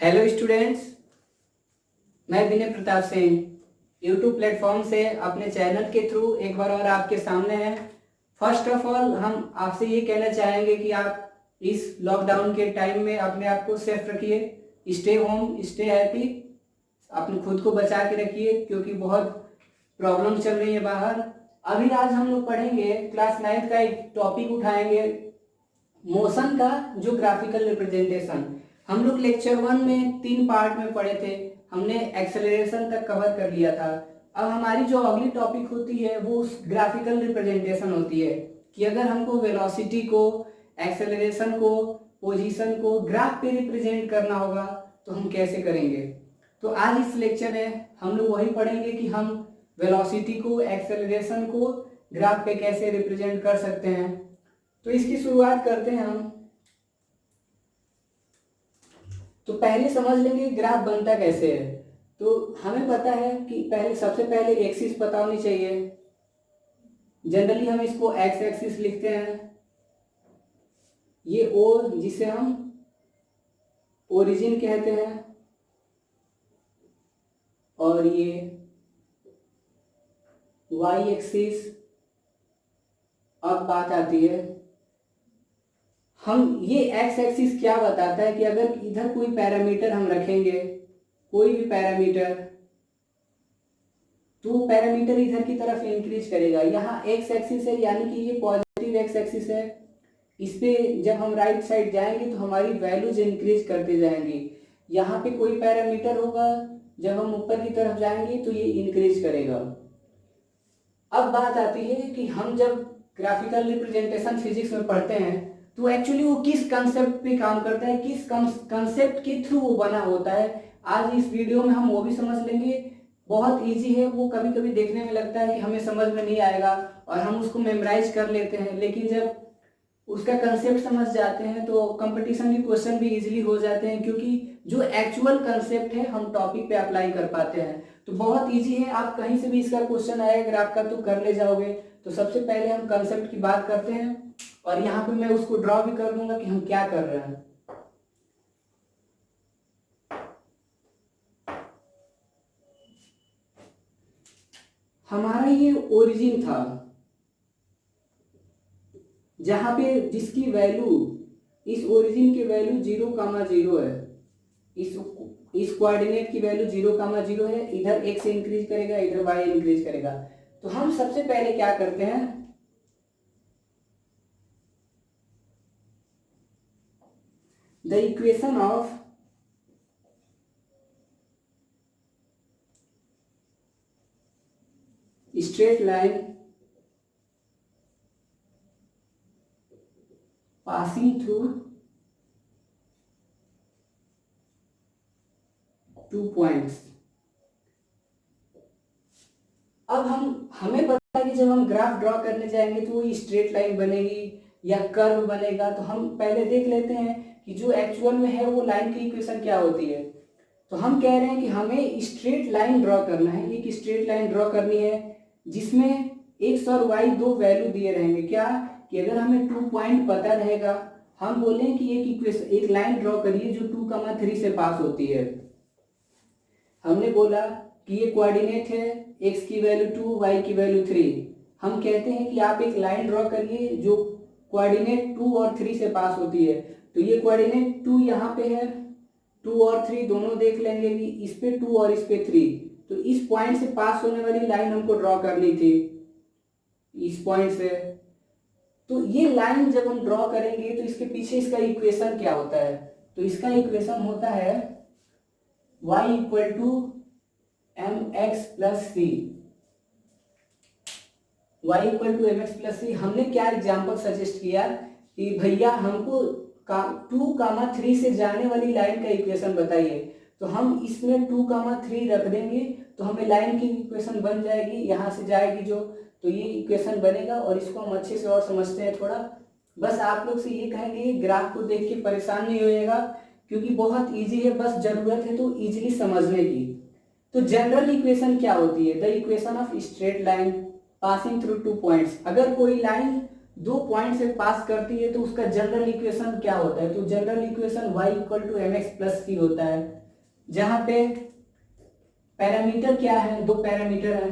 Hello students, मैं विनय Pratap Singh YouTube platform से अपने चैनल के थ्रू एक बार और आपके सामने हैं। फर्स्ट ऑफ ऑल हम आपसे ये कहना चाहेंगे कि आप इस लॉकडाउन के टाइम में अपने आप को सेफ रखिए, स्टे होम, स्टे हैप्पी, अपने खुद को बचा के रखिए क्योंकि बहुत प्रॉब्लम चल रही है बाहर। अभी आज हम लोग पढ़ेंगे क्लास 9 का एक टॉपिक उठाएंगे, मोशन का जो ग्राफिकल रिप्रेजेंटेशन। हम लोग लेक्चर 1 में 3 पार्ट में पढ़े थे, हमने एक्सेलरेशन तक कवर कर लिया था। अब हमारी जो अगली टॉपिक होती है वो ग्राफिकल रिप्रेजेंटेशन होती है कि अगर हमको वेलोसिटी को, एक्सेलरेशन को, पोजीशन को ग्राफ पे रिप्रेजेंट करना होगा तो हम कैसे करेंगे। तो आज इस लेक्चर में हम लोग वही पढ़ेंगे कि हम वेलोसिटी को, एक्सेलरेशन को ग्राफ पे कैसे रिप्रेजेंट कर सकते हैं। तो इसकी शुरुआत करते हैं हम। तो पहले समझ लेंगे ग्राफ बनता कैसे है। तो हमें पता है कि सबसे पहले एक्सिस पता होनी चाहिए। जनरली हम इसको एक्स एक्सिस लिखते हैं, ये ओ जिसे हम ओरिजिन कहते हैं, और ये वाई एक्सिस। अब बात आती है, हम ये एक्स एक्सिस क्या बताता है कि अगर इधर कोई पैरामीटर हम रखेंगे, कोई भी पैरामीटर, तो पैरामीटर इधर की तरफ इंक्रीज करेगा। यहाँ एक्स एक्सिस है यानी कि ये पॉजिटिव एक्स एक्सिस है, इस पे जब हम राइट साइड जाएंगे तो हमारी वैल्यूज इंक्रीज करते जाएंगी। यहाँ पे कोई पैरामीटर होगा, जब हम ऊपर की तरफ जाएंगे तो ये इंक्रीज करेगा। अब बात आती है कि हम जब ग्राफिकल रिप्रेजेंटेशन फिजिक्स में पढ़ते हैं तो एक्चुअली वो किस कंसेप्ट पे काम करता है, किस कंसेप्ट के थ्रू वो बना होता है। आज इस वीडियो में हम वो भी समझ लेंगे। बहुत इजी है, वो कभी कभी देखने में लगता है कि हमें समझ में नहीं आएगा और हम उसको मेमोराइज कर लेते हैं, लेकिन जब उसका कंसेप्ट समझ जाते हैं तो कंपटीशन के क्वेश्चन भी इजीली हो जाते हैं, क्योंकि जो एक्चुअल कंसेप्ट है हम टॉपिक पे अप्लाई कर पाते हैं। तो बहुत इजी है, आप कहीं से भी इसका क्वेश्चन आएगा ग्राफ का तो कर ले जाओगे। तो सबसे पहले हम कंसेप्ट की बात करते हैं और यहाँ पे मैं उसको ड्रॉ भी कर दूंगा कि हम क्या कर रहे हैं। हमारा ये ओरिजिन था, जहां पे जिसकी वैल्यू, इस ओरिजिन की वैल्यू 0,0 है, इस कोऑर्डिनेट की वैल्यू 0,0 है। इधर x इंक्रीज करेगा, इधर y इंक्रीज करेगा। तो हम सबसे पहले क्या करते हैं, the equation of straight line passing through 2 points. अब हमें पता है कि जब हम ग्राफ ड्रॉ करने जाएंगे तो वो स्ट्रेट लाइन बनेगी या कर्व बनेगा। तो हम पहले देख लेते हैं कि जो एक्चुअल में है वो लाइन की इक्वेशन क्या होती है। तो हम कह रहे हैं कि हमें स्ट्रेट लाइन ड्रॉ करना है, एक स्ट्रेट लाइन ड्रॉ करनी है जिसमें एक्स और वाई दो वैल्यू दिए रहेंगे। क्या कि अगर हमें 2 पॉइंट पता रहेगा, हम बोलें कि एक लाइन ड्रॉ करिए जो 2,3 से पास होती है। हमने बोला कि ये कोऑर्डिनेट है, x की वैल्यू 2, y की वैल्यू 3। हम कहते हैं कि आप एक लाइन ड्रॉ करिए जो कोऑर्डिनेट 2 और 3 से पास होती है। तो ये कोऑर्डिनेट 2 यहाँ पे है, 2 और 3 दोनों देख लेंगे कि इस पे 2 और इस पे 3। तो इस पॉइंट से पास होने वाली लाइन हमको ड्रॉ करनी थी, इस पॉइंट से। तो ये लाइन जब हम ड्रॉ करेंगे तो इसके पीछे इसका इक्वेशन क्या होता है। तो इसका इक्वेशन होता है y equal to mx plus C. y equal to mx plus C. हमने क्या एग्जाम्पल सजेस्ट किया कि भैया हमको 2,3 से जाने वाली लाइन का इक्वेशन बताइए। तो हम इसमें 2,3 रख देंगे तो हमें लाइन की इक्वेशन बन जाएगी, यहाँ से जाएगी जो, तो ये इक्वेशन बनेगा। और इसको हम अच्छे से और समझते हैं थोड़ा। बस आप लोग से ये कहेंगे ग्राफ को देख के परेशान नहीं होइएगा, क्योंकि बहुत इजी है, बस जरूरत है तो इजीली समझने की। तो जनरल इक्वेशन क्या होती है, the equation of straight line passing through 2 points. अगर कोई लाइन दो पॉइंट से पास करती है तो उसका जनरल इक्वेशन क्या होता है? तो general equation y equal to M X plus C होता है, जहां पे पैरामीटर क्या है? दो पैरामीटर है,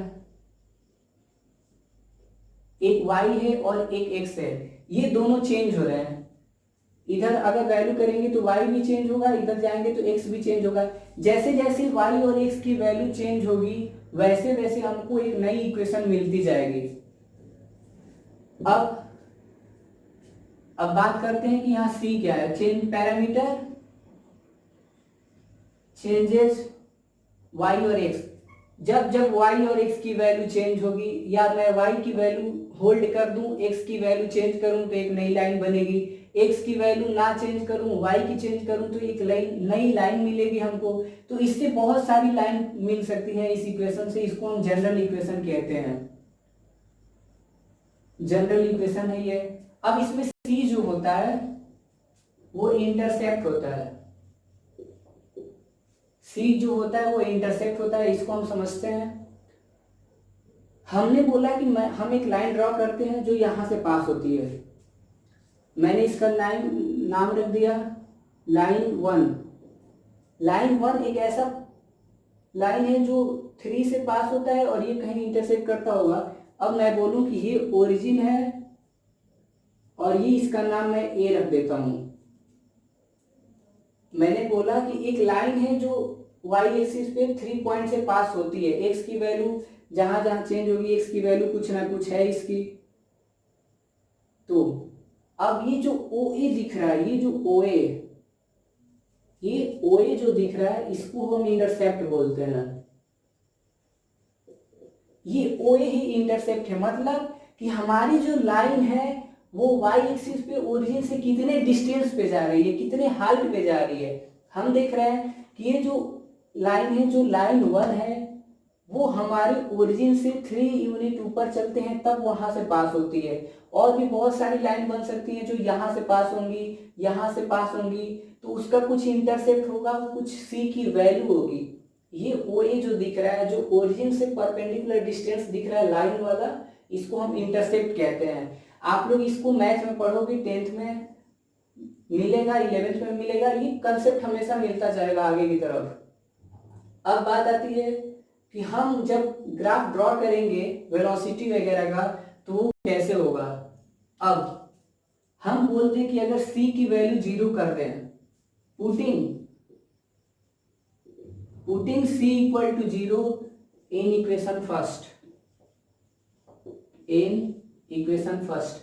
एक y है और एक x है। ये दोनों चेंज हो रहे हैं। इधर अगर वैल्यू करेंगे तो y भी चेंज होगा, इधर जाएंगे तो x भी चेंज होगा। जैसे जैसे y और x की वैल्यू चेंज होगी वैसे वैसे हमको एक नई इक्वेशन मिलती जाएगी। अब बात करते हैं कि यहाँ c क्या है। चेंज पैरामीटर चेंजेस y और x। जब जब y और x की वैल्यू चेंज होगी, या मैं y की वैल्यू होल्ड कर दूं, x की वैल्यू चेंज करूं तो एक नई लाइन बनेगी, x की वैल्यू ना चेंज करूं, y की चेंज करूं तो एक नई लाइन मिलेगी हमको। तो इससे बहुत सारी लाइन मिल सकती है इस इक्वेशन से। इसको हम जनरल इक्वेशन कहते हैं, जनरल इक्वेशन है ये। अब इसमें c जो होता है वो इंटरसेप्ट होता है, c जो होता है वो इंटरसेप्ट होता है। इसको हम समझते हैं। हमने बोला कि हम एक लाइन ड्रॉ करते हैं जो यहां से पास होती है। मैंने इसका नाम रख दिया लाइन 1। लाइन 1 एक ऐसा लाइन है जो 3 से पास होता है और ये कहीं इंटरसेक्ट करता होगा। अब मैं बोलूं कि ये ओरिजिन है और ये इसका नाम मैं ए रख देता हूं। मैंने बोला कि एक लाइन है जो y एक्सिस पे 3 पॉइंट से पास होती है। x की वैल्यू जहां जहां चेंज होगी, x की वैल्यू कुछ ना कुछ है इसकी। तो अब ये जो OA दिख रहा है, ये जो OA जो दिख रहा है इसको हम इंटरसेप्ट बोलते हैं। ये OA ही इंटरसेप्ट है, मतलब कि हमारी जो लाइन है वो y एक्सिस पे ओरिजिन से कितने डिस्टेंस पे जा रही है, कितने हाइट पे जा रही है। हम देख रहे हैं कि ये जो लाइन है, जो लाइन 1 है, वो हमारे ओरिजिन से 3 यूनिट ऊपर चलते हैं तब वहां से पास होती है। और भी बहुत सारी लाइन बन सकती है जो यहाँ से पास होंगी, यहाँ से पास होंगी, तो उसका कुछ इंटरसेप्ट होगा, वो कुछ c की वैल्यू होगी। ये OA जो दिख रहा है, जो ओरिजिन से परपेंडिकुलर डिस्टेंस दिख रहा है लाइन वाला, इसको हम इंटरसेप्ट कहते हैं। आप लोग इसको मैथ में पढ़ोगे, 10th में मिलेगा, 11th में मिलेगा, ये कंसेप्ट हमेशा मिलता जाएगा आगे की तरफ। अब बात आती है कि हम जब ग्राफ ड्रॉ करेंगे वेलोसिटी वगैरह का तो वो कैसे होगा। अब हम बोलते हैं कि अगर c की वैल्यू 0 कर दें, putting c equal to 0 in equation first.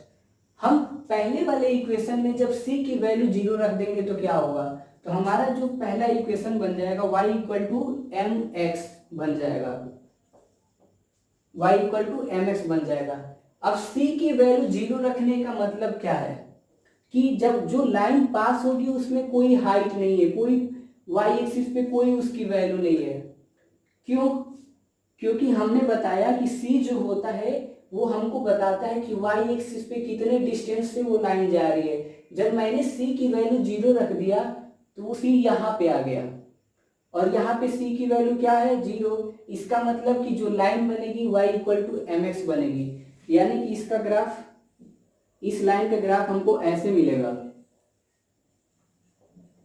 हम पहले वाले इक्वेशन में जब c की वैल्यू 0 रख देंगे तो क्या होगा? तो हमारा जो पहला इक्वेशन बन जाएगा y equal to M x बन जाएगा, y equal to M x बन जाएगा। अब c की वैल्यू 0 रखने का मतलब क्या है कि जब जो लाइन पास होगी उसमें कोई हाइट नहीं है, कोई y एक्सिस पे कोई उसकी वैल्यू नहीं है। क्यों? क्योंकि हमने बताया कि c जो होता है वो हमको बताता है कि y एक्सिस पे कितने डिस्टेंस से वो लाइन जा रही है। जब मैंने c की वैल्यू 0 रख दिया तो वो c यहाँ पे आ गया और यहाँ पे c की वैल्यू क्या है? 0। इसका मतलब कि जो लाइन बनेगी y equal to M x बनेगी, यानी कि इसका ग्राफ, इस लाइन का ग्राफ हमको ऐसे मिलेगा।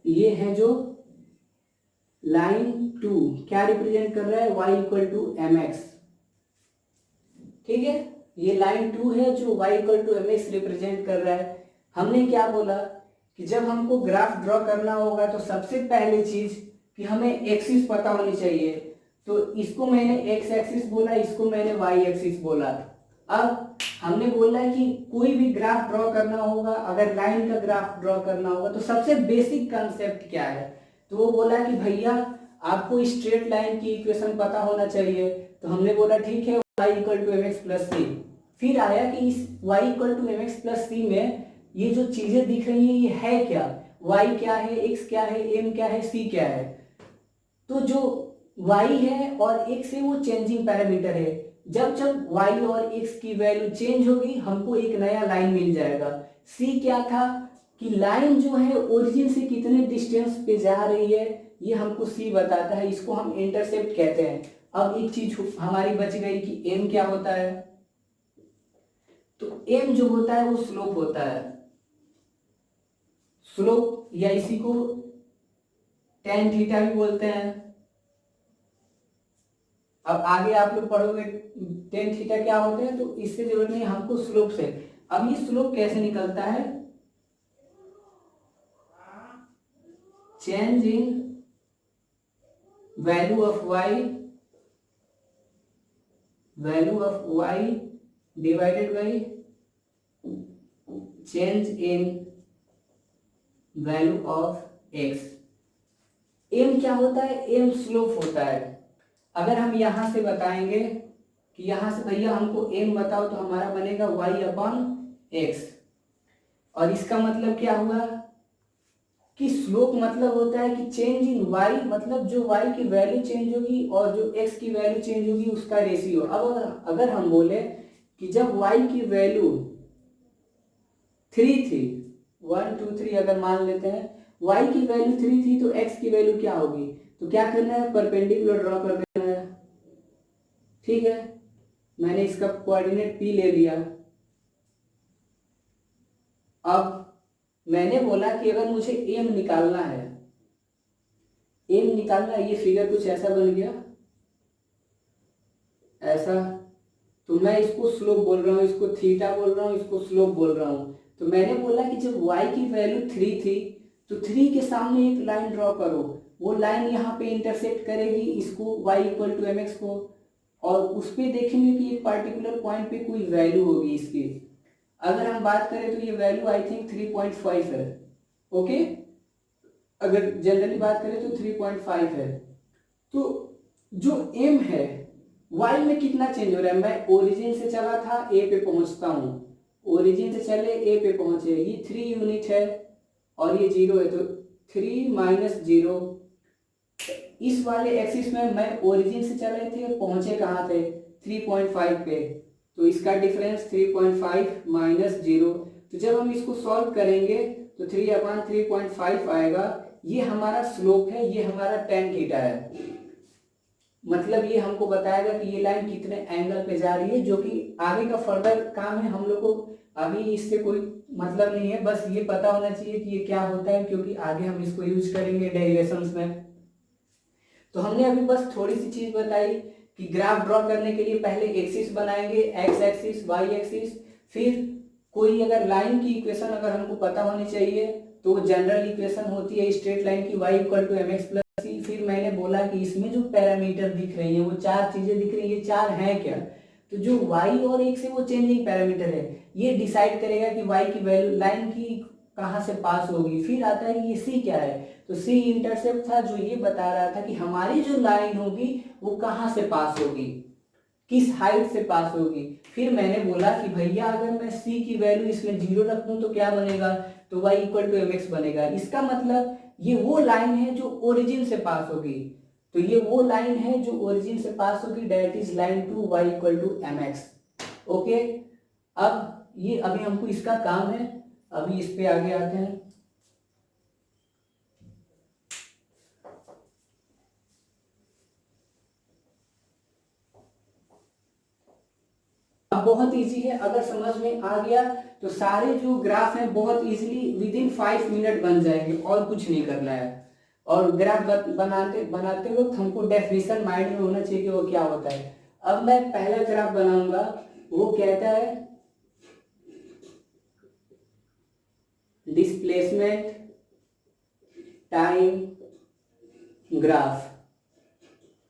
ये है जो लाइन 2 क्या रिप्रेजेंट कर रहा है? y equal to M x. ठीक है, ये लाइन 2 है जो y equal to M x represent कर रहा है। हमने क्या बोला कि जब हमको ग्राफ ड्रॉ करना होगा तो सबसे पहले चीज कि हमें एक्सिस पता होनी चाहिए। तो इसको मैंने x एक्सिस बोला, इसको मैंने y एक्सिस बोला। अब हमने बोला कि कोई भी ग्राफ ड्रॉ करना होगा, अगर लाइन का ग्राफ ड्रॉ करना होगा तो सबसे बेसिक कंसेप्ट क्या है? तो वो बोला कि भैया आपको स्ट्रेट लाइन की इक्वेशन पता होना चाहिए। तो हमने बोला ठीक है, y equal to M X plus C. फिर आया कि इस y equal to M X plus C में ये जो चीजें दिख रही हैं ये है क्या? y क्या है, x क्या है, m क्या है, c क्या है। तो जो y है और x है वो चेंजिंग पैरामीटर है। जब जब y और x की वैल्यू चेंज होगी हमको एक नया लाइन मिल जाएगा। c क्या था कि लाइन जो है ओरिजिन से कितने डिस्टेंस पे जा रही है ये हमको c बताता है, इसको हम इंटरसेप्ट कहते हैं। अब एक चीज हमारी बच गई कि m क्या होता है। तो एम जो होता है वो स्लोप होता है, स्लोप, या इसी को टेन थीटा भी बोलते हैं। अब आगे आप लोग पढ़ोगे टेन थीटा क्या होते हैं, तो इससे जरूरत नहीं, हमको स्लोप से। अब ये स्लोप कैसे निकलता है, change in value of y divided by change in value of x। M क्या होता है, एम स्लोप होता है। अगर हम यहां से बताएंगे कि यहां से भैया हमको एम बताओ, तो हमारा बनेगा y अपॉन एक्स। और इसका मतलब क्या हुआ कि स्लोप मतलब होता है कि चेंज इन y, मतलब जो y की वैल्यू चेंज होगी और जो x की वैल्यू चेंज होगी उसका रेशियो। अब अगर हम बोले कि जब y की वैल्यू 3 थी, 1 2 3 अगर मान लेते हैं, y की वैल्यू 3 थी तो x की वैल्यू क्या होगी, तो क्या करना है, परपेंडिकुलर ड्रॉ कर देना है। ठीक है, मैंने इसका कोऑर्डिनेट p ले लिया। अब मैंने बोला कि अगर मुझे एम निकालना है, एम निकालना है, ये फिगर कुछ ऐसा बन गया, ऐसा। तो मैं इसको स्लोप बोल रहा हूँ, इसको थीटा बोल रहा हूँ, इसको स्लोप बोल रहा हूँ। तो मैंने बोला कि जब y की वैल्यू 3 थी तो 3 के सामने एक लाइन ड्रॉ करो, वो लाइन यहाँ पे इंटरसेक्ट करेगी इसको y equal to M x को, और उस पर देखेंगे कि एक पार्टिकुलर पॉइंट पे कोई वैल्यू होगी इसकी। अगर हम बात करें तो ये वैल्यू आई थिंक 3.5 है। ओके, अगर जनरली बात करें तो 3.5 है। तो जो m है, y में कितना चेंज हो रहा है, मैं ओरिजिन से चला था a पे पहुंचता हूं, ओरिजिन से चले a पे पहुंचे, ये 3 यूनिट है और ये 0 है, तो 3 माइनस 0। इस वाले एक्सिस में मैं ओरिजिन से चले थे, पहुंचे कहाँ थे, 3.5 पे, तो इसका डिफरेंस 3.5 माइनस 0। तो जब हम इसको सॉल्व करेंगे तो 3 अपॉन 3.5 आएगा। ये हमारा स्लोप है, ये हमारा टेन थीटा है। मतलब ये हमको बताएगा कि ये लाइन कितने एंगल पे जा रही है, जो कि आगे का फर्दर काम है, हम लोग को अभी इससे कोई मतलब नहीं है, बस ये पता होना चाहिए कि ये क्या होता है, क्योंकि आगे हम इसको यूज करेंगे डेरिवेशंस में। तो हमने अभी बस थोड़ी सी चीज बताई कि ग्राफ ड्रॉ करने के लिए पहले एक्सिस बनाएंगे, एक्स एक्सिस, वाई एक्सिस, फिर कोई अगर लाइन की इक्वेशन अगर हमको पता होनी चाहिए तो वो जनरल इक्वेशन होती है स्ट्रेट लाइन की, y equal to M X plus C. फिर मैंने बोला कि इसमें जो पैरामीटर दिख रही है वो चार चीजें दिख रही है, ये चार हैं क्या, तो जो y और x है वो चेंजिंग पैरामीटर है, ये डिसाइड करेगा कि y की वैल्यू लाइन की कहाँ से पास होगी। फिर आता है कि ये c क्या है, तो c इंटरसेप्ट था, जो ये बता रहा था कि हमारी जो लाइन होगी वो कहाँ से पास होगी, किस हाइट से पास होगी। फिर मैंने बोला कि भैया अगर मैं c की वैल्यू इसमें 0 रख दूं तो क्या बनेगा, तो y equal to M x बनेगा। इसका मतलब ये वो लाइन है जो ओरिजिन से पास होगी, तो ये वो लाइन है जो ओरिजिन से पास होगी, that is line two y equal to M x. Okay, अब ये अभी हमको इसका काम है, अभी इस पे आगे आते हैं। अब बहुत इजी है, अगर समझ में आ गया तो सारे जो ग्राफ हैं बहुत इजीली विद इन 5 मिनट बन जाएंगे, और कुछ नहीं करना है। और ग्राफ बनाते बनाते वक्त हमको डेफिनेशन माइंड में होना चाहिए कि वो क्या होता है। अब मैं पहला ग्राफ बनाऊंगा, वो कहता है डिस्प्लेसमेंट टाइम ग्राफ।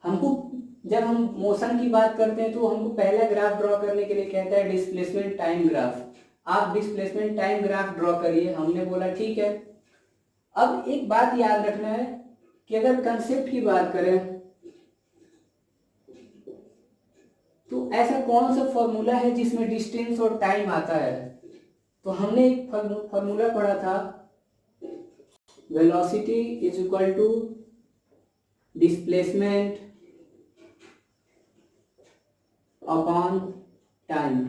हमको जब हम मोशन की बात करते हैं तो हमको पहला ग्राफ ड्रॉ करने के लिए कहता है डिस्प्लेसमेंट टाइम ग्राफ। आप डिस्प्लेसमेंट टाइम ग्राफ ड्रॉ करिए, हमने बोला ठीक है। अब एक बात याद रखना है कि अगर कंसेप्ट की बात करें तो ऐसा कौन सा फॉर्मूला है जिसमें डिस्टेंस और टाइम आता है, तो हमने एक फॉर्मूला पढ़ा था, velocity is equal to displacement upon time.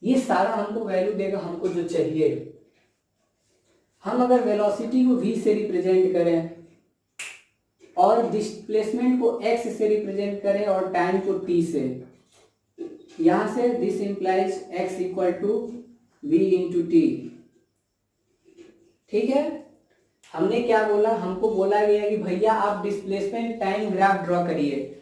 ये सारा हमको वैल्यू देगा हमको जो चाहिए। हम अगर वेलोसिटी को v से रिप्रेजेंट करें और डिस्प्लेसमेंट को x से रिप्रेजेंट करें और टाइम को t से, यहां से this implies x equal to v into t. ठीक है, हमने क्या बोला, हमको बोला गया कि भैया आप डिस्प्लेसमेंट टाइम ग्राफ ड्रॉ करिए।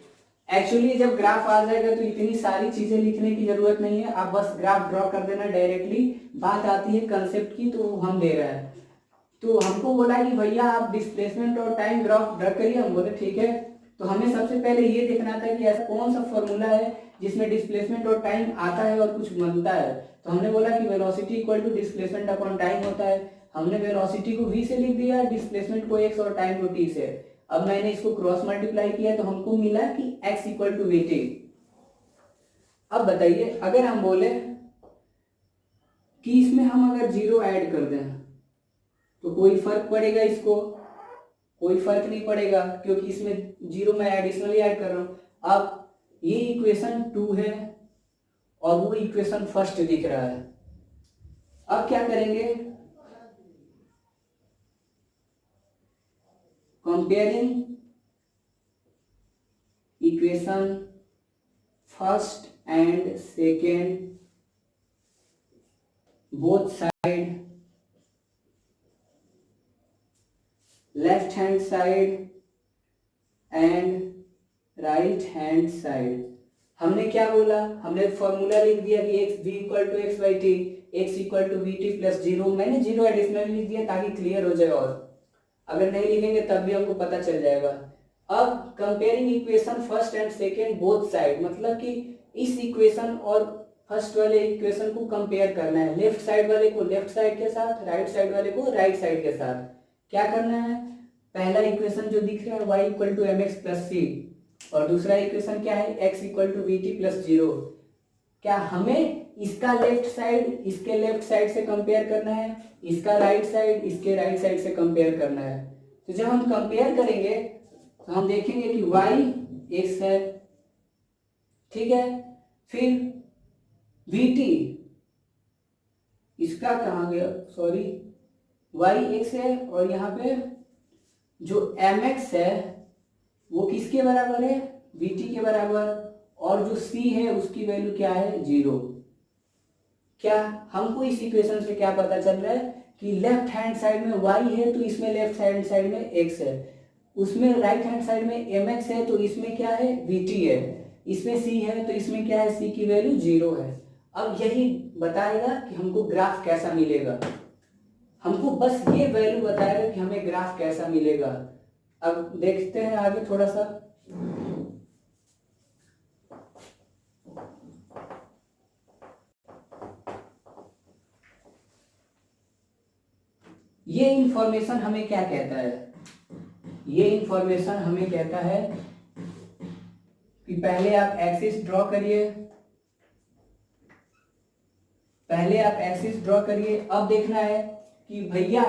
एक्चुअली जब ग्राफ आ जाएगा तो इतनी सारी चीजें लिखने की जरूरत नहीं है, आप बस ग्राफ ड्रॉ कर देना डायरेक्टली। बात आती है कंसेप्ट की, तो हम दे रहे हैं। तो हमको बोला कि भैया आप डिस्प्लेसमेंट और टाइम ग्राफ ड्रॉ करिए। हम बोले ठीक है। तो हमें सबसे पहले ये देखना था कि ऐसा कौन सा फॉर्मूला है जिसमें डिस्प्लेसमेंट और टाइम आता है और कुछ बनता है। तो हमने बोला कि velocity equal to displacement upon time होता है। हमने वेलोसिटी को v से लिख दिया, डिस्प्लेसमेंट को x और टाइम को t से। अब मैंने इसको क्रॉस मल्टीप्लाई किया तो हमको मिला कि x equal to we t. अब बताइए, अगर हम बोले कि इसमें हम अगर जीरो ऐड कर दें तो कोई फर्क पड़ेगा इसको? कोई फर्क नहीं पड़ेगा, क्योंकि इसमें जीरो मैं एडिशनली ऐड कर रहा हूं। अब ये इक्वेशन 2 है और वो इक्वेशन फर्स्ट दिख रहा है। अब क्या करेंगे, comparing equation first and second both side, left hand side and right hand side. हमने क्या बोला, हमने फॉर्मूला लिख दिया कि x v equal to x by t, x equal to we T plus zero. मैंने जीरो एडिशनल लिख दिया ताकि क्लियर हो जाए, और अगर नहीं लिखेंगे तब भी हमको पता चल जाएगा। अब comparing equation first and second both side, मतलब कि इस इक्वेशन और फर्स्ट वाले इक्वेशन को कंपेयर करना है। लेफ्ट साइड वाले को लेफ्ट साइड के साथ, राइट साइड वाले को राइट साइड के साथ। क्या करना है, पहला इक्वेशन जो दिख रहा है y equal to M X plus C, और दूसरा इक्वेशन क्या है x equal to we T plus zero. क्या हमें इसका लेफ्ट साइड इसके लेफ्ट साइड से कंपेयर करना है, इसका राइट साइड इसके राइट साइड से कंपेयर करना है। तो जब हम कंपेयर करेंगे तो हम देखेंगे कि y x है, ठीक है, फिर vt इसका कहाँ गया, सॉरी, y x है, और यहाँ पे जो mx है वो किसके बराबर है, vt के बराबर, और जो c है उसकी वैल्यू क्या है, जीरो। क्या हमको इस इक्वेशन से क्या पता चल रहा है कि लेफ्ट हैंड साइड में y है तो इसमें लेफ्ट हैंड साइड में x है, उसमें राइट हैंड साइड में mx है तो इसमें क्या है, vt है, इसमें c है तो इसमें क्या है, c की वैल्यू जीरो है। अब यही बताएगा कि हमको ग्राफ कैसा मिलेगा, हमको बस ये वैल्यू बताएगा कि हमें ग्राफ कैसा मिलेगा। अब देखते हैं आगे थोड़ा सा। ये इंफॉर्मेशन हमें क्या कहता है, ये इंफॉर्मेशन हमें कहता है कि पहले आप एक्सिस ड्रॉ करिए, पहले आप एक्सिस ड्रॉ करिए। अब देखना है कि भैया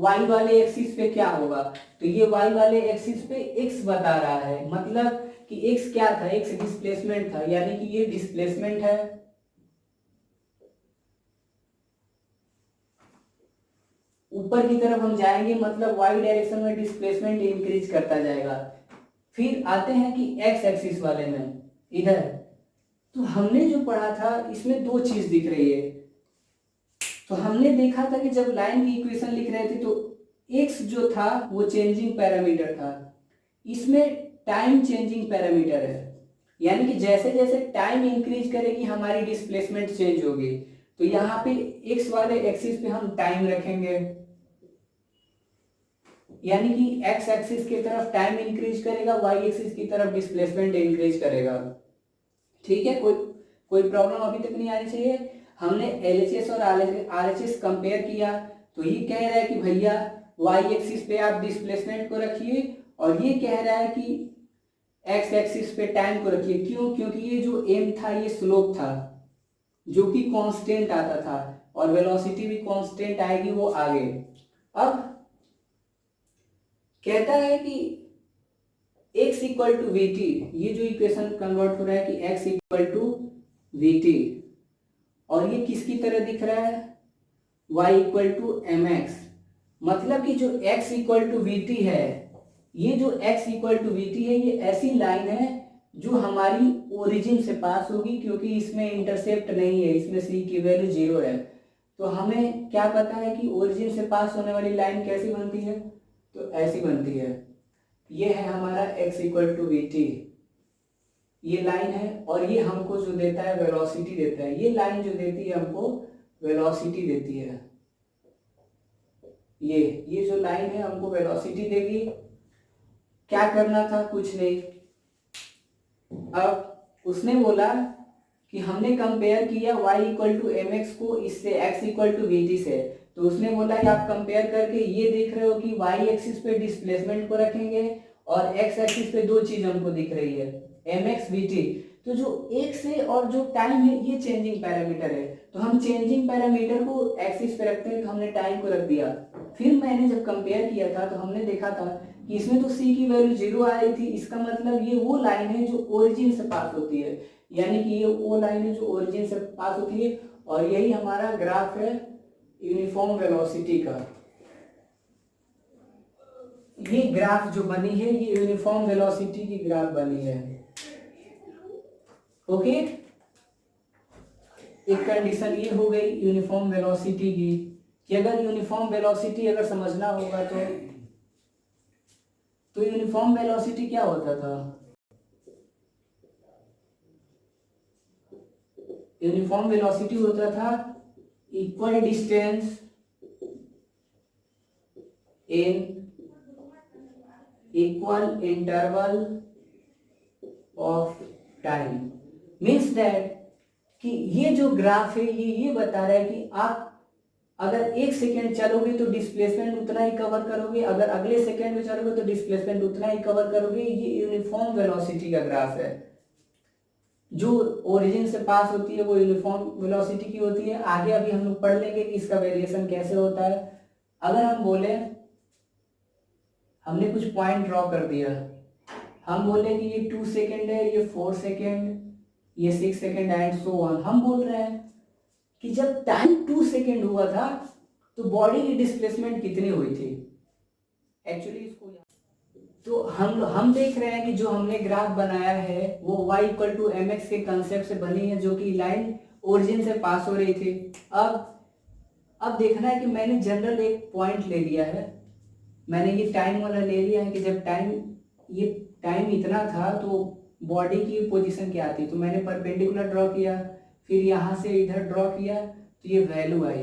y वाले एक्सिस पे क्या होगा। तो ये y वाले एक्सिस पे x बता रहा है, मतलब कि x क्या था, x डिस्प्लेसमेंट था, यानी कि ये डिस्प्लेसमेंट है। ऊपर की तरफ हम जाएंगे मतलब y डायरेक्शन में डिस्प्लेसमेंट इंक्रीज करता जाएगा। फिर आते हैं कि x एक्सिस वाले में, इधर तो हमने जो पढ़ा था इसमें दो चीज दिख रही है। तो हमने देखा था कि जब लाइन की इक्वेशन लिख रहे थे तो x जो था वो चेंजिंग पैरामीटर था, इसमें टाइम चेंजिंग पैरामीटर है, यानी कि जैसे जैसे टाइम इंक्रीज करेगी हमारी डिस्प्लेसमेंट चेंज होगी। तो यहाँ पे x वाले एक्सिस पे हम टाइम रखेंगे, यानी कि x एक्सिस की तरफ टाइम इंक्रीज करेगा, y एक्सिस की तरफ डिस्प्लेसमेंट इंक्रीज करेगा। ठीक है, कोई प्रॉब्लम अभी तक नहीं आनी चाहिए। हमने LHS और RHS कंपेयर किया तो ये कह रहा है कि भैया y एक्सिस पे आप डिस्प्लेसमेंट को रखिए, और ये कह रहा है कि x एक्सिस पे टाइम को रखिए। क्यों? क्योंकि ये जो m था ये स्लोप था जो कि कांस्टेंट आता था, और वेलोसिटी भी कांस्टेंट आएगी वो आगे। अब कहता है कि x equal to we t, ये जो इक्वेशन कन्वर्ट हो रहा है कि x equal to we t, और ये किसकी तरह दिख रहा है, y equal to M x. मतलब कि जो x equal to we t है, ये जो x equal to we t है ये ऐसी लाइन है जो हमारी ओरिजिन से पास होगी, क्योंकि इसमें इंटरसेप्ट नहीं है, इसमें सी की वैल्यू 0 है। तो हमें क्या पता है कि ओरिजिन से पास होने वाली लाइन कैसी बनती है, तो ऐसी बनती है। ये है हमारा x equal to we t, ये लाइन है, और ये हमको जो देता है वेलोसिटी देता है। ये लाइन जो देती है हमको वेलोसिटी देती है। ये जो लाइन है हमको वेलोसिटी देगी। क्या करना था, कुछ नहीं। अब उसने बोला कि हमने कंपेयर किया y equal to M x को इससे x equal to we t से। तो उसने बोला कि आप कंपेयर करके ये देख रहे हो कि y एक्सिस पे डिस्प्लेसमेंट को रखेंगे और x एक्सिस पे दो चीज हमको दिख रही है, एम एक्स वी टी। तो जो x है और जो टाइम है ये चेंजिंग पैरामीटर है, तो हम चेंजिंग पैरामीटर को एक्सिस पे रखते हैं, तो हमने टाइम को रख दिया। फिर मैंने जब कंपेयर किया था तो हमने देखा था कि इसमें तो c की वैल्यू 0 आ रही थी। इसका मतलब ये वो लाइन है जो ओरिजिन से पास होती है, यानी कि ये वो लाइन है जो ओरिजिन से पास होती है। और यही हमारा ग्राफ है यूनिफॉर्म वेलोसिटी का। ये ग्राफ जो बनी है ये यूनिफॉर्म वेलोसिटी की ग्राफ बनी है। ओके, एक कंडीशन ये हो गई यूनिफॉर्म वेलोसिटी की, कि अगर यूनिफॉर्म वेलोसिटी अगर समझना होगा तो यूनिफॉर्म वेलोसिटी क्या होता था, यूनिफॉर्म वेलोसिटी होता था equal distance in equal interval of time. Means that कि ये जो ग्राफ है ये बता रहा है कि आप अगर 1 सेकेंड चलोगे तो डिस्प्लेसमेंट उतना ही कवर करोगे, अगर अगले सेकेंड में चलोगे तो डिस्प्लेसमेंट उतना ही कवर करोगे। ये यूनिफॉर्म वेलोसिटी का ग्राफ है। जो ओरिजिन से पास होती है वो यूनिफॉर्म वेलोसिटी की होती है। आगे अभी हम लोग पढ़ लेंगे कि इसका वेरिएशन कैसे होता है। अगर हम बोले, हमने कुछ पॉइंट ड्रॉ कर दिया, हम बोले कि ये 2 सेकेंड है, ये 4 सेकेंड, ये 6 सेकेंड एंड सो ऑन। हम बोल रहे हैं कि जब टाइम 2 सेकेंड हुआ था तो बॉडी की डिस्प्लेसमेंट कितनी हुई थी एक्चुअली। इसको तो हम देख रहे हैं कि जो हमने ग्राफ बनाया है वो y equal to M x के कंसेप्ट से बनी है, जो कि लाइन ओरिजिन से पास हो रही थी। अब देखना है कि मैंने जनरल एक पॉइंट ले लिया है, मैंने ये टाइम वाला ले लिया है कि जब ये टाइम इतना था तो बॉडी की पोजीशन क्या थी। तो मैंने परपेंडिकुलर ड्रॉ किया, फिर यहाँ से इधर ड्रॉ किया तो ये वैल्यू आई।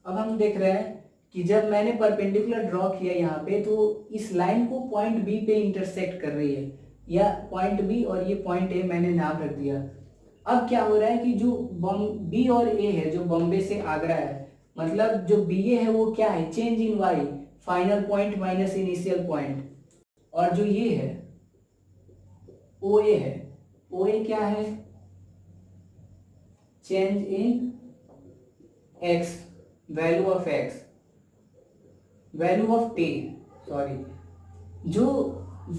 अब हम देख रहे हैं कि जब मैंने परपेंडिकुलर ड्रॉ किया यहाँ पे तो इस लाइन को पॉइंट बी पे इंटरसेक्ट कर रही है, या पॉइंट बी और ये पॉइंट ए मैंने नाम रख दिया। अब क्या हो रहा है कि जो बी और ए है, जो बॉम्बे से आगरा है, मतलब जो बी ए है वो क्या है, change in y, final point minus initial point. और जो ये है ओ ए है, ओ ए क्या है, change in x, value of x, value of t, sorry. जो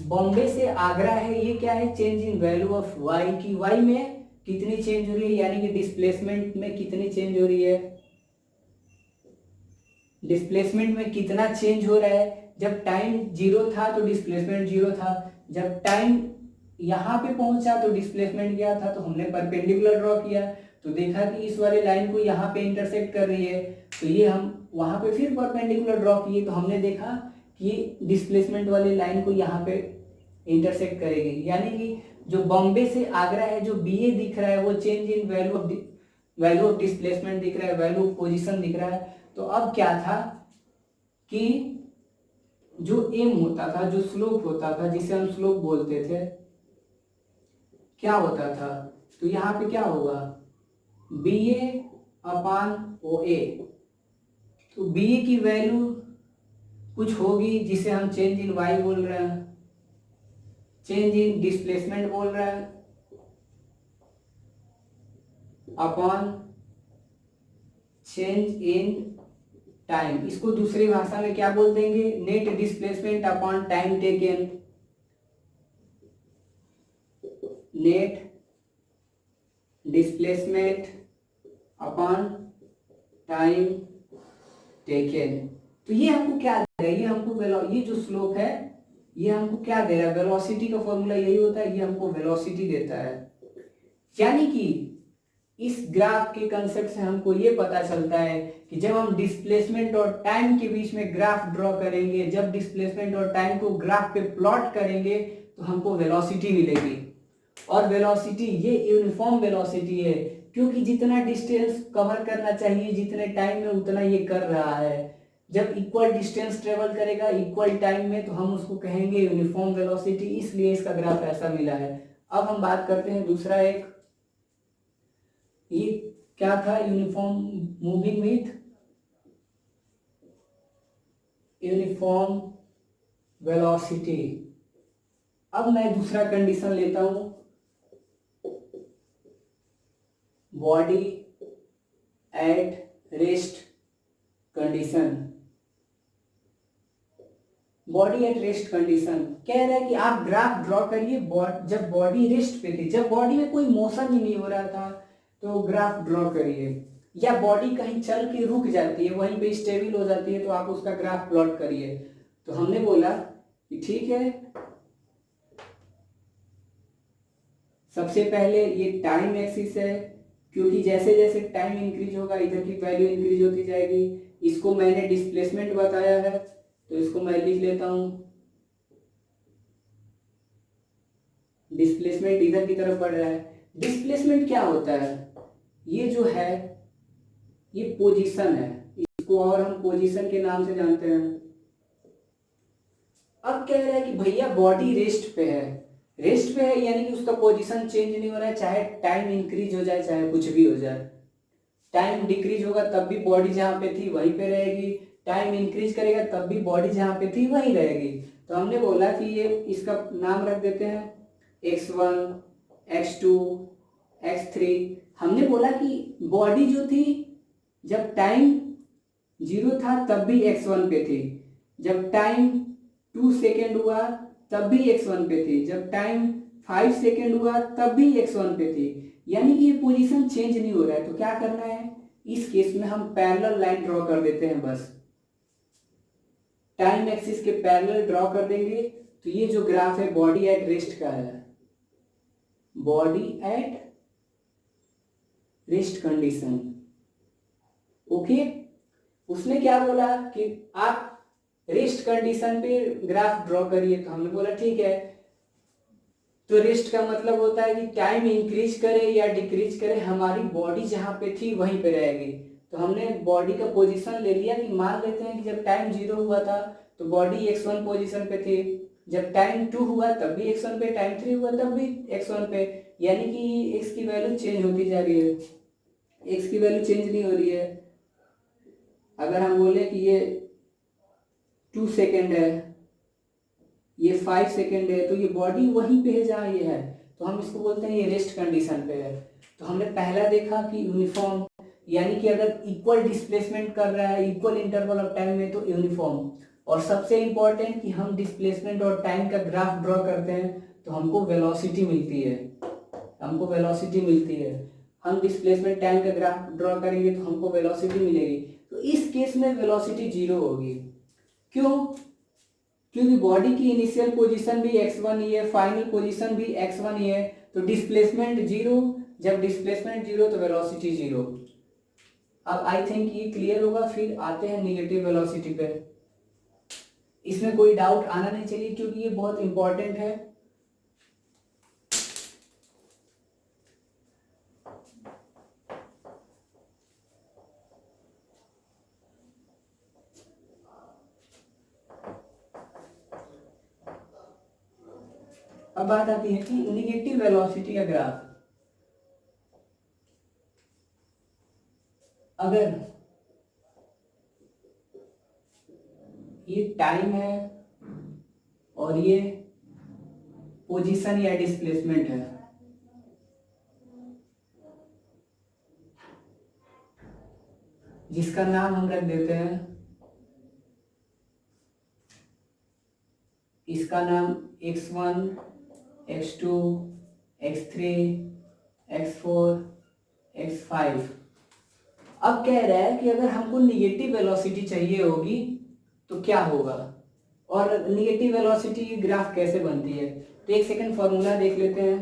बॉम्बे से आगरा है ये क्या है, change in value of y, की वाई में कितनी चेंज हो रही है, यानी कि डिस्प्लेसमेंट में कितनी चेंज हो रही है, डिस्प्लेसमेंट में कितना चेंज हो रहा है। जब टाइम 0 था तो डिस्प्लेसमेंट 0 था, जब टाइम यहाँ पे पहुंचा तो डिस्प्लेसमेंट क्या था। तो हमने परपेंडिकुलर ड्रॉ किया तो देखा कि इस वाले लाइन को यहाँ पे इंटरसेक्ट कर रही है, तो ये हम वहाँ पे फिर परपेंडिकुलर ड्रॉ किए तो हमने देखा कि ये डिस्प्लेसमेंट वाले लाइन को यहाँ पे इंटरसेक्ट करेगी। यानी कि जो बॉम्बे से आगरा है, जो बी ए दिख रहा है वो change in value of displacement दिख रहा है, वैल्यू ऑफ पोजिशन दिख रहा है। तो अब क्या था कि जो एम होता था, जो स्लोप होता था, जिसे हम स्लोप बोलते थे, क्या होता था, तो यहाँ पे क्या होगा, बी ए अपान ओ ए। तो बी ए की वैल्यू कुछ होगी जिसे हम चेंज इन वाई बोल रहे हैं, चेंज इन डिस्प्लेसमेंट बोल रहे हैं, अपॉन चेंज इन टाइम। इसको दूसरी भाषा में क्या बोल देंगे, net displacement upon time taken, net displacement upon time taken. तो ये हमको क्या दे रहा है, ये हमको ये जो स्लोप है ये हमको क्या दे रहा है, वेलोसिटी का फॉर्मूला यही होता है, ये हमको वेलोसिटी देता है। यानी कि इस ग्राफ के कंसेप्ट से हमको ये पता चलता है कि जब हम डिस्प्लेसमेंट और टाइम के बीच में ग्राफ ड्रॉ करेंगे, जब डिस्प्लेसमेंट और टाइम को ग्राफ पे प्लॉट करेंगे तो हमको वेलोसिटी मिलेगी। और वेलोसिटी ये यूनिफॉर्म वेलोसिटी है, क्योंकि जितना डिस्टेंस कवर करना चाहिए जितने टाइम में उतना ये कर रहा है। जब इक्वल डिस्टेंस ट्रेवल करेगा इक्वल टाइम में तो हम उसको कहेंगे यूनिफॉर्म वेलोसिटी, इसलिए इसका ग्राफ ऐसा मिला है। अब हम बात करते हैं दूसरा एक, ये क्या था, uniform moving with uniform velocity. अब मैं दूसरा कंडीशन लेता हूं, body at rest condition. Body at rest condition कह रहा है कि आप ग्राफ ड्रॉ करिए जब बॉडी रेस्ट पे थी, जब बॉडी में कोई मोशन ही नहीं हो रहा था तो ग्राफ ड्रॉ करिए, या बॉडी कहीं चल के रुक जाती है वहीं पे स्टेबल हो जाती है तो आप उसका ग्राफ प्लॉट करिए। तो हमने बोला कि ठीक है, सबसे पहले ये टाइम एक्सिस है, क्योंकि जैसे जैसे टाइम इंक्रीज होगा इधर की वैल्यू इंक्रीज होती जाएगी। इसको मैंने डिस्प्लेसमेंट बताया है तो इसको मैं लिख लेता हूं, डिस्प्लेसमेंट इधर की तरफ बढ़ रहा है। डिस्प्लेसमेंट क्या होता है, ये जो है ये पोजीशन है, इसको और हम पोजीशन के नाम से जानते हैं। अब कह रहा है कि भैया बॉडी रेस्ट पे है, रेस्ट पे है यानी कि उसका पोजीशन चेंज नहीं हो रहा है, चाहे टाइम इंक्रीज हो जाए चाहे कुछ भी हो जाए। टाइम डिक्रीज होगा तब भी बॉडी जहाँ पे थी वहीं पे रहेगी, टाइम इंक्रीज करेगा तब भी बॉडी जहाँ पे थी वहीं रहेगी। तो हमने बोला कि ये इसका नाम रख देते हैं x1, x2, x3। हमने बोला कि बॉडी जो थी जब टाइम 0 था तब भी x1 पे थी, जब टाइम 2 सेकेंड हुआ तब भी x1 पे थी, जब टाइम 5 सेकेंड हुआ तब भी x1 पे थी। यानी कि ये पोजीशन चेंज नहीं हो रहा है। तो क्या करना है, इस केस में हम पैरेलल लाइन ड्रॉ कर देते हैं, बस टाइम एक्सिस के पैरेलल ड्रॉ कर देंगे। तो ये जो ग्राफ है बॉडी एट रेस्ट का है, body at rest condition. Okay, उसने क्या बोला कि आप रेस्ट कंडीशन पे ग्राफ ड्रॉ करिए, तो हमने बोला ठीक है। तो रेस्ट का मतलब होता है कि टाइम इंक्रीज करे या डिक्रीज करे हमारी बॉडी जहाँ पे थी वहीं पे रहेगी। तो हमने बॉडी का पोजीशन ले लिया कि मान लेते हैं कि जब टाइम 0 हुआ था तो बॉडी x1 पोजीशन पे थी, जब टाइम 2 हुआ तब भी x1 पे, टाइम 3 हुआ तब भी x1 पे। यानी कि x की वैल्यू चेंज होती जा रही है, x की वैल्यू चेंज नहीं हो रही है। अगर हम बोले कि ये 2 सेकेंड है, ये 5 सेकेंड है, तो ये बॉडी वहीं पे है जहाँ ये है, तो हम इसको बोलते हैं ये रेस्ट कंडीशन पे है। तो हमने पहला देखा कि यूनिफॉर्म, यानी कि अगर इक्वल डिस्प्लेसमेंट कर रहा है इक्वल इंटरवल ऑफ टाइम में तो यूनिफॉर्म। और सबसे इंपॉर्टेंट कि हम डिस्प्लेसमेंट और टाइम का ग्राफ ड्रॉ करते हैं तो हमको वेलोसिटी मिलती है, हमको वेलोसिटी मिलती है। हम डिस्प्लेसमेंट टाइम का ग्राफ ड्रॉ करेंगे तो हमको वेलोसिटी मिलेगी। तो इस केस में वेलोसिटी 0 होगी। क्यों, क्योंकि बॉडी की इनिशियल पोजीशन भी x1 ही है, फाइनल पोजीशन भी x1 ही है। तो डिस्प्लेसमेंट 0, जब डिस्प्लेसमेंट 0 तो वेलोसिटी 0। अब आई थिंक ये क्लियर होगा। फिर आते हैं निगेटिव वेलोसिटी पे। इसमें कोई डाउट आना नहीं चाहिए क्योंकि ये बहुत इंपॉर्टेंट है। अब बात आती है कि निगेटिव वेलोसिटी का ग्राफ, अगर ये टाइम है और ये पोजीशन या डिस्प्लेसमेंट है, जिसका नाम हम रख देते हैं, इसका नाम x1, x2, x3, x4, x5। अब कह रहा है कि अगर हमको निगेटिव वेलोसिटी चाहिए होगी तो क्या होगा। और निगेटिव वेलोसिटी की ग्राफ कैसे बनती है। तो एक सेकंड फॉर्मूला देख लेते हैं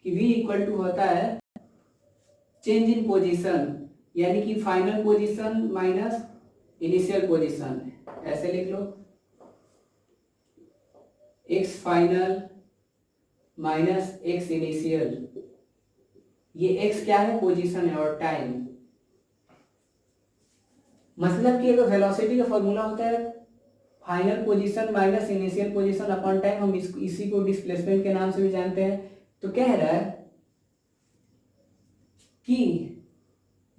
कि v इक्वल टू होता है चेंज इन पोजीशन, यानी कि final position minus initial position. ऐसे लिख लो, x final minus x initial. ये x क्या है, पोजीशन है, और टाइम। मतलब कि अगर वेलोसिटी का फॉर्मूला होता है final position minus initial position upon time, हम इसी को डिस्प्लेसमेंट के नाम से भी जानते हैं। तो कह रहा है कि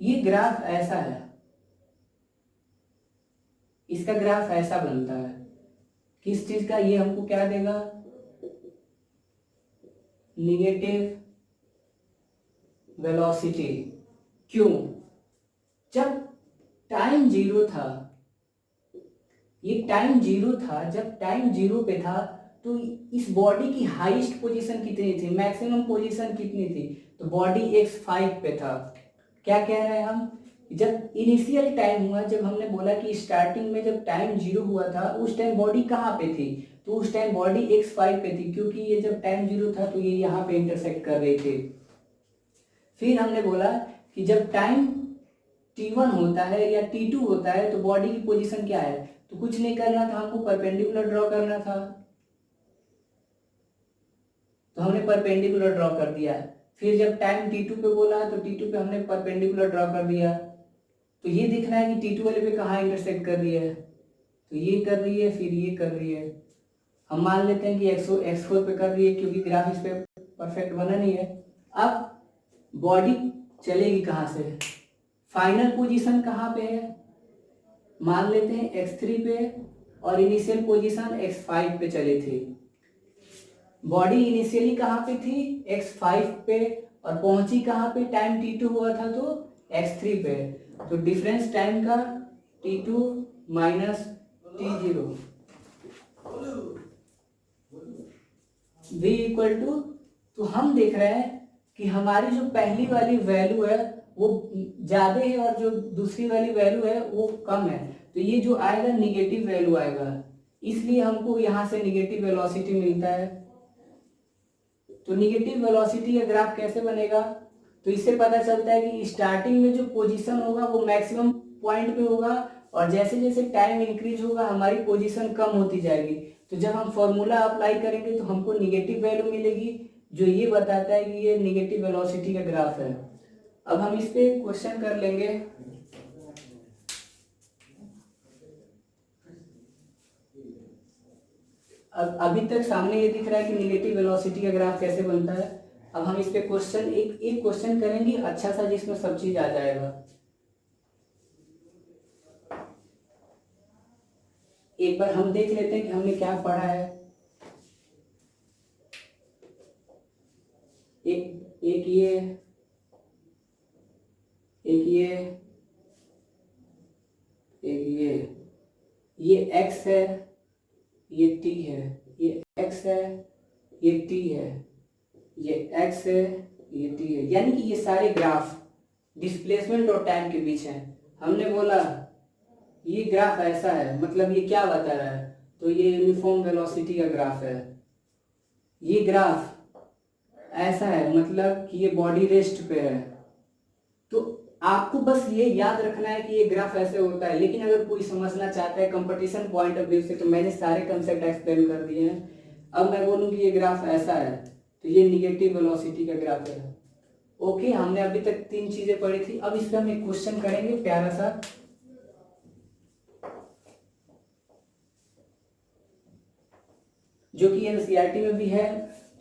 ये ग्राफ ऐसा है, इसका ग्राफ ऐसा बनता है। किस चीज का, ये हमको क्या देगा, निगेटिव वेलोसिटी। क्यों, जब टाइम जीरो था, ये टाइम जीरो था, जब टाइम जीरो पे था तो इस बॉडी की हाईएस्ट पोजीशन कितनी थी, मैक्सिमम पोजीशन कितनी थी, तो बॉडी x5 पे था। क्या कह रहे हैं हम, जब इनिशियल टाइम हुआ, जब हमने बोला कि स्टार्टिंग में जब टाइम जीरो हुआ था उस टाइम बॉडी कहाँ पे थी, तो उस टाइम बॉडी x5 पे थी, क्योंकि ये जब टाइम जीरो था तो ये यहाँ पे इंटरसेक्ट कर रहे थे। फिर हमने बोला कि जब टाइम t1 होता है या t2 होता है तो बॉडी की पोजीशन क्या है, तो कुछ नहीं करना था, हमको परपेंडिकुलर ड्रॉ करना था, तो हमने परपेंडिकुलर ड्रॉ कर दिया। फिर जब टाइम t2 पे बोला तो t2 पे हमने परपेंडिकुलर ड्रॉ कर दिया। तो ये दिखना है कि t2 वाले पे कहाँ इंटरसेक्ट कर रही है, तो ये कर रही है, फिर ये कर रही है। हम मान लेते हैं कि x4 पे कर रही है, क्योंकि ग्राफ इस पे परफेक्ट बना नहीं है। अब बॉडी चलेगी कहाँ से, फाइनल पोजीशन कहाँ पे है, मान लेते हैं x3 पे, और इनिशियल पोजीशन x5 पे चले थे। बॉडी इनिशियली कहाँ पे थी, x5 पे, और पहुंची कहाँ पे, टाइम t2 हुआ था तो x3 पे। तो डिफरेंस टाइम का t2 minus t0 v equal to, तो हम देख रहे हैं कि हमारी जो पहली वाली वैल्यू है वो ज्यादा है और जो दूसरी वाली वैल्यू है वो कम है, तो ये जो आएगा निगेटिव वैल्यू आएगा, इसलिए हमको यहाँ से निगेटिव वेलोसिटी मिलता है। तो निगेटिव वेलोसिटी का ग्राफ कैसे बनेगा, तो इससे पता चलता है कि स्टार्टिंग में जो पोजीशन होगा वो मैक्सिमम पॉइंट पे होगा, और जैसे जैसे टाइम इंक्रीज होगा हमारी पोजीशन कम होती जाएगी। तो जब हम फॉर्मूला अप्लाई करेंगे तो हमको निगेटिव वैल्यू मिलेगी, जो ये बताता है कि ये निगेटिव वेलोसिटी का ग्राफ है। अब हम इस पे क्वेश्चन कर लेंगे। अब अभी तक सामने ये दिख रहा है कि निगेटिव वेलोसिटी का ग्राफ कैसे बनता है। अब हम इस पे क्वेश्चन एक एक क्वेश्चन करेंगे अच्छा सा, जिसमें सब चीज आ जाएगा। एक बार हम देख लेते हैं कि हमने क्या पढ़ा है। एक ये x है, ये t है, ये x है, ये t है, ये x है, ये t है, यानी कि ये सारे ग्राफ डिस्प्लेसमेंट और टाइम के बीच हैं। हमने बोला ये ग्राफ ऐसा है, मतलब ये क्या बता रहा है, तो ये यूनिफॉर्म वेलोसिटी का ग्राफ है। ये ग्राफ ऐसा है, मतलब कि ये बॉडी रेस्ट पे है। तो आपको बस ये याद रखना है कि ये ग्राफ ऐसे होता है, लेकिन अगर कोई समझना चाहता है कंपटीशन पॉइंट ऑफ व्यू से, तो मैंने सारे कंसेप्ट एक्सप्लेन कर दिए हैं। अब मैं बोलूँ कि ये ग्राफ ऐसा है, तो ये निगेटिव वेलोसिटी का ग्राफ है। ओके, हमने अभी तक 3 चीजें पढ़ी थी। अब इस पर हम एक क्वेश्चन करेंगे प्यारा सा, जो कि एनसीईआरटी में भी है,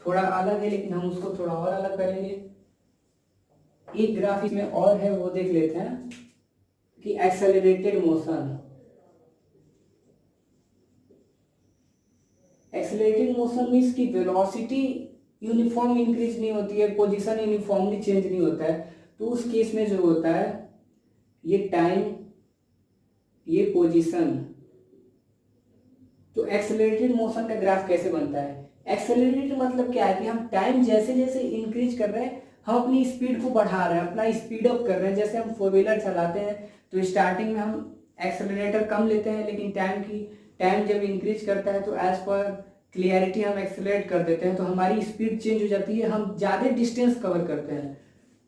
थोड़ा अलग है, लेकिन हम उसको थोड़ा और अलग करेंगे। एक ग्राफ इसमें और है, वो देख लेते हैं कि accelerated motion. Accelerated motion means की वेलोसिटी यूनिफॉर्म इंक्रीज नहीं होती है, पोजीशन यूनिफॉर्मली चेंज नहीं होता है। तो उस केस में जो होता है, ये टाइम, ये पोजीशन। तो एक्सेलरेटेड मोशन का ग्राफ कैसे बनता है, एक्सेलरेटेड मतलब क्या है कि हम टाइम जैसे जैसे इंक्रीज कर रहे हैं, हम अपनी स्पीड को बढ़ा रहे हैं, अपना स्पीड अप कर रहे हैं। जैसे हम 4 व्हीलर चलाते हैं तो स्टार्टिंग में हम एक्सेलरेटर कम लेते हैं, लेकिन टाइम की टाइम जब इंक्रीज करता है तो एज पर क्लियरिटी हम एक्सेलरेट कर देते हैं, तो हमारी स्पीड चेंज हो जाती है, हम ज़्यादा डिस्टेंस कवर करते हैं।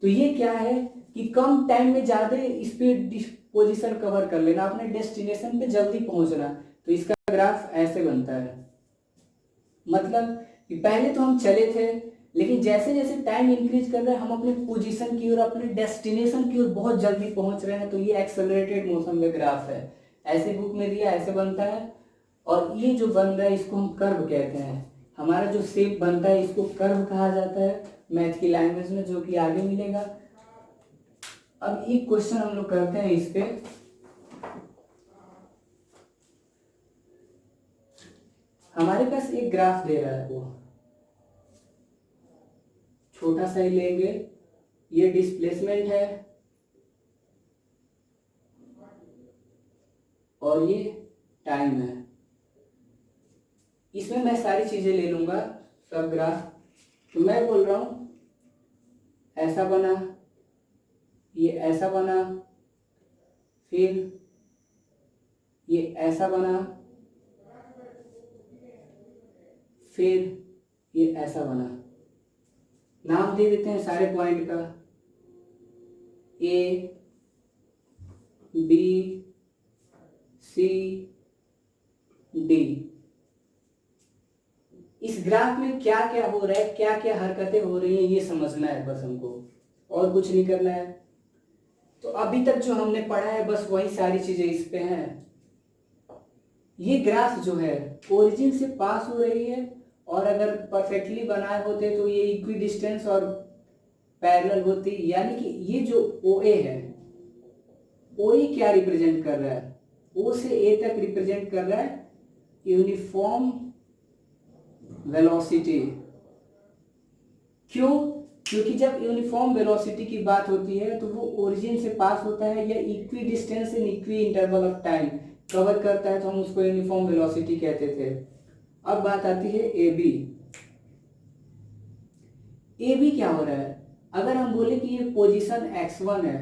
तो ये क्या है कि कम टाइम में ज़्यादा स्पीड पोजीशन कवर कर लेना, अपने डेस्टिनेशन पे जल्दी पहुंचना। तो इसका ग्राफ ऐसे बनता है, मतलब कि पहले तो हम चले थे, लेकिन जैसे जैसे टाइम इंक्रीज कर रहे हैं हम अपने पोजीशन की ओर, अपने डेस्टिनेशन की ओर बहुत जल्दी पहुंच रहे हैं। तो ये एक्सेलरेटेड मोशन का ग्राफ है, ऐसे बुक में दिया, ऐसे बनता है। और ये जो बन रहा है इसको हम कर्व कहते हैं, हमारा जो शेप बनता है इसको कर्व कहा जाता है मैथ की लैंग्वेज में, जो कि आगे मिलेगा। अब एक क्वेश्चन हम लोग करते हैं इस पे। हमारे पास एक ग्राफ दे रहा है, वो छोटा सा ही लेंगे, ये डिस्प्लेसमेंट है और ये टाइम है। इसमें मैं सारी चीजें ले लूंगा, सब ग्राफ। तो मैं बोल रहा हूं ऐसा बना, ये ऐसा बना, फिर ये ऐसा बना, फिर ये ऐसा बना। नाम दे देते हैं सारे पॉइंट का, ए बी सी डी। इस ग्राफ में क्या क्या हो रहा है, क्या क्या हरकतें हो रही हैं, ये समझना है बस हमको, और कुछ नहीं करना है। तो अभी तक जो हमने पढ़ा है बस वही सारी चीजें इस पे हैं। ये ग्राफ जो है ओरिजिन से पास हो रही है, और अगर परफेक्टली बनाए होते तो ये इक्वी डिस्टेंस और पैरेलल होती, यानी कि ये जो OA है, OA क्या रिप्रेजेंट कर रहा है, O से A तक रिप्रेजेंट कर रहा है यूनिफॉर्म वेलोसिटी। क्यों? क्योंकि जब यूनिफॉर्म वेलोसिटी की बात होती है तो वो ओरिजिन से पास होता है या equi distance in equi interval of time cover करता है, तो हम उसको यूनिफॉर्म वेलोसिटी कहते थे। अब बात आती है AB। AB क्या हो रहा है? अगर हम बोले कि ये पोजीशन x1 है,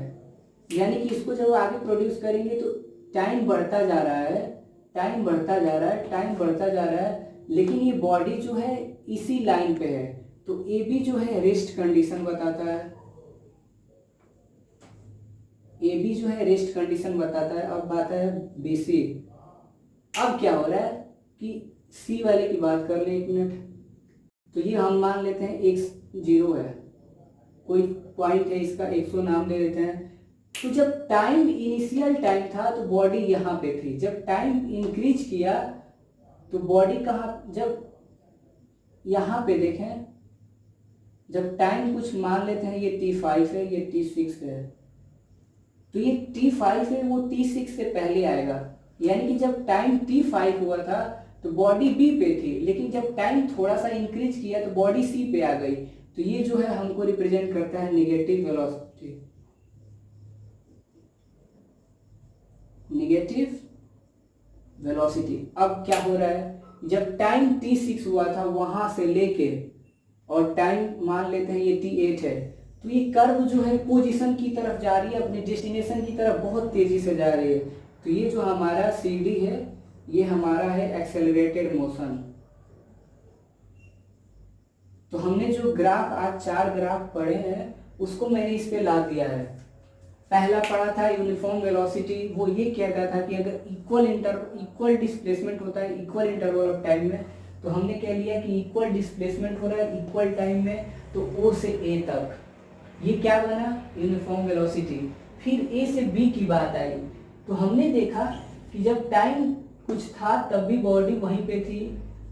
यानी कि इसको जब आगे प्रोड्यूस करेंगे तो टाइम बढ़ता जा रहा है, टाइम बढ़ता जा रहा है, टाइम बढ़ता जा रहा है, लेकिन ये बॉडी जो है इसी लाइन पे है। तो AB जो है रेस्ट कंडीशन बताता है, AB जो है रेस्ट कंडीशन बताता है। अब बात है BC। अब क्या हो रहा है कि C वाले की बात कर ले एक मिनट। तो ये हम मान लेते हैं x0 है, कोई पॉइंट है इसका, 100 नाम दे देते हैं। तो जब टाइम इनिशियल टाइम था तो बॉडी यहाँ पे थी, जब टाइम इंक्रीज किया तो बॉडी कहाँ, जब यहाँ पे देखें, जब टाइम कुछ मान लेते हैं, ये T5 है, ये T6 है, तो ये T5 है वो T6 से पहले आएगा। यानी कि जब टाइम T5 हुआ था तो बॉडी B पे थी, लेकिन जब टाइम थोड़ा सा इंक्रीज किया तो बॉडी C पे आ गई। तो ये जो है हमको रिप्रेजेंट करता है नेगेटिव वेलोसिटी, नेगेटिव वेलोसिटी। अब क्या हो रहा है, जब टाइम T6 हुआ था वहां से लेके, और टाइम मान लेते हैं ये T8 है, तो ये कर्व जो है पोजीशन की तरफ जा रही है, अपने डेस्टिनेशन की तरफ बहुत तेजी से जा रही है। तो ये जो हमारा CD है ये हमारा है एक्सेलरेटेड मोशन। तो हमने जो ग्राफ आज 4 ग्राफ पढ़े हैं उसको मैंने इस पे ला दिया है। पहला पढ़ा था यूनिफॉर्म वेलोसिटी, वो ये कहता था कि अगर इक्वल डिस्प्लेसमेंट होता है इक्वल इंटरवल ऑफ टाइम में, तो हमने कह लिया कि इक्वल डिस्प्लेसमेंट हो रहा है इक्वल टाइम में, तो O से A तक ये क्या बना, यूनिफॉर्म वेलोसिटी। फिर A से B की बात आई, तो हमने देखा कि जब टाइम कुछ था तब भी बॉडी वहीं पे थी,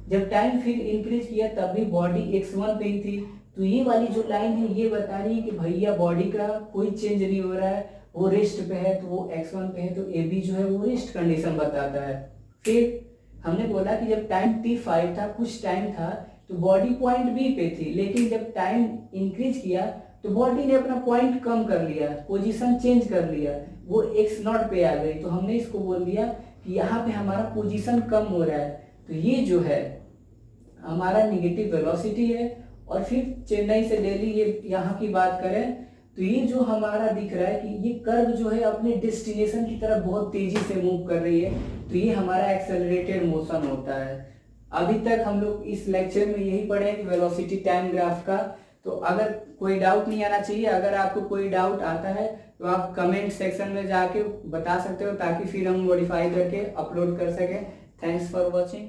जब टाइम फिर इंक्रीज किया तब भी बॉडी x1 पे ही थी। तो ये वाली जो लाइन है ये बता रही है कि भैया बॉडी का कोई चेंज नहीं हो रहा है, वो रेस्ट पे है, तो वो x1 पे है, तो AB जो है वो रेस्ट कंडीशन बताता है। फिर हमने बोला कि जब टाइम T5 था, कुछ टाइम था, तो बॉडी पॉइंट B पे थी, लेकिन जब टाइम इंक्रीज किया तो बॉडी ने अपना पॉइंट कम कर लिया, पोजीशन चेंज कर लिया, वो x0 पे आ गई। तो हमने इसको बोल दिया कि यहाँ पे हमारा पोजीशन कम हो रहा है, तो ये जो है हमारा नेगेटिव वेलोसिटी है। और फिर चेन्नई से दिल्ली, ये यहाँ की बात करें तो ये जो हमारा दिख रहा है कि ये कर्व जो है अपने डेस्टिनेशन की तरफ बहुत तेजी से मूव कर रही है, तो ये हमारा एक्सेलरेटेड मोशन होता है। अभी तक हम लोग इस लेक्चर में यही पढ़े हैं कि वेलोसिटी टाइम ग्राफ का। तो अगर कोई डाउट नहीं आना चाहिए, अगर आपको कोई डाउट आता है तो आप कमेंट सेक्शन में जाके बता सकते हो, ताकि फिर हम मॉडिफाई करके अपलोड कर सकें। Thanks for watching.